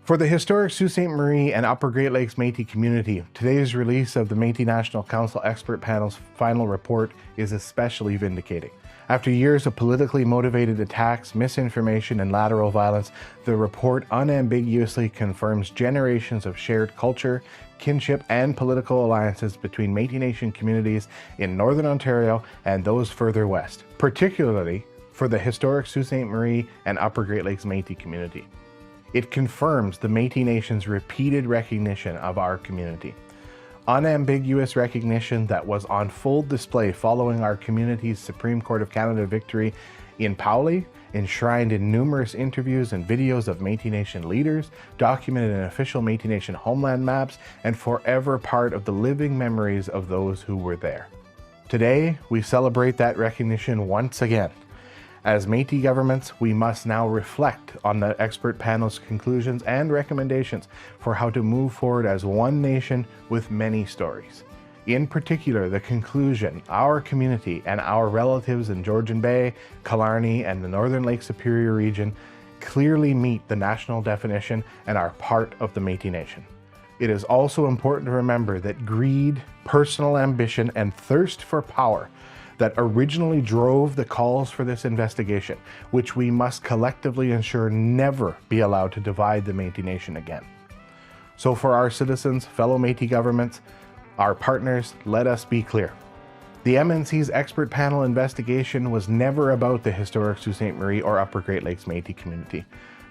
For the historic Sault Ste. Marie and Upper Great Lakes Métis community, today's release of the Métis National Council expert panel's final report is especially vindicating. After years of politically motivated attacks, misinformation, and lateral violence, the report unambiguously confirms generations of shared culture, kinship, and political alliances between Métis Nation communities in Northern Ontario and those further west, particularly for the historic Sault Ste. Marie and Upper Great Lakes Métis community. It confirms the Métis Nation's repeated recognition of our community. Unambiguous recognition that was on full display following our community's Supreme Court of Canada victory in Powley, enshrined in numerous interviews and videos of Métis Nation leaders, documented in official Métis Nation Homeland maps, and forever part of the living memories of those who were there. Today, we celebrate that recognition once again. As Métis governments, we must now reflect on the expert panel's conclusions and recommendations for how to move forward as one nation with many stories. In particular, the conclusion, our community and our relatives in Georgian Bay, Killarney, and the Northern Lake Superior region clearly meet the national definition and are part of the Métis Nation. It is also important to remember that greed, personal ambition, and thirst for power that originally drove the calls for this investigation, which we must collectively ensure never be allowed to divide the Métis Nation again. So for our citizens, fellow Métis governments, our partners, let us be clear. The MNC's expert panel investigation was never about the historic Sault Ste. Marie or Upper Great Lakes Métis community.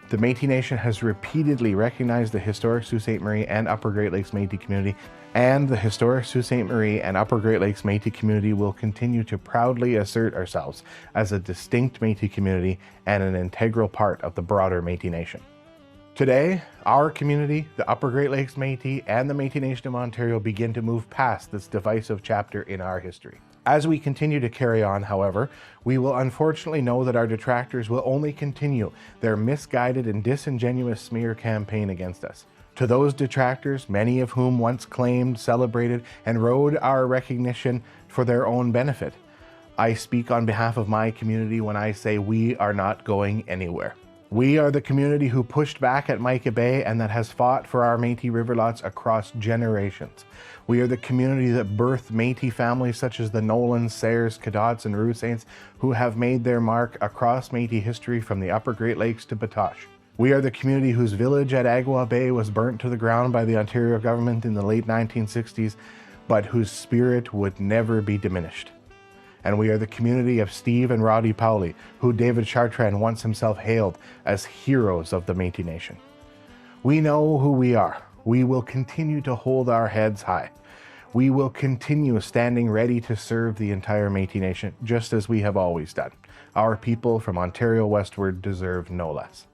The Métis Nation has repeatedly recognized the historic Sault Ste. Marie and Upper Great Lakes Métis community, and the historic Sault Ste. Marie and Upper Great Lakes Métis community will continue to proudly assert ourselves as a distinct Métis community and an integral part of the broader Métis Nation. Today, our community, the Upper Great Lakes Métis, and the Métis Nation of Ontario begin to move past this divisive chapter in our history. As we continue to carry on, however, we will unfortunately know that our detractors will only continue their misguided and disingenuous smear campaign against us. To those detractors, many of whom once claimed, celebrated, and rode our recognition for their own benefit, I speak on behalf of my community when I say we are not going anywhere. We are the community who pushed back at Mica Bay and that has fought for our Métis river lots across generations. We are the community that birthed Métis families such as the Nolans, Sayres, Cadots, and Rousaints, who have made their mark across Métis history from the Upper Great Lakes to Batoche. We are the community whose village at Agua Bay was burnt to the ground by the Ontario government in the late 1960s, but whose spirit would never be diminished. And we are the community of Steve and Roddy Powley, who David Chartrand once himself hailed as heroes of the Métis Nation. We know who we are. We will continue to hold our heads high. We will continue standing ready to serve the entire Métis Nation, just as we have always done. Our people from Ontario westward deserve no less.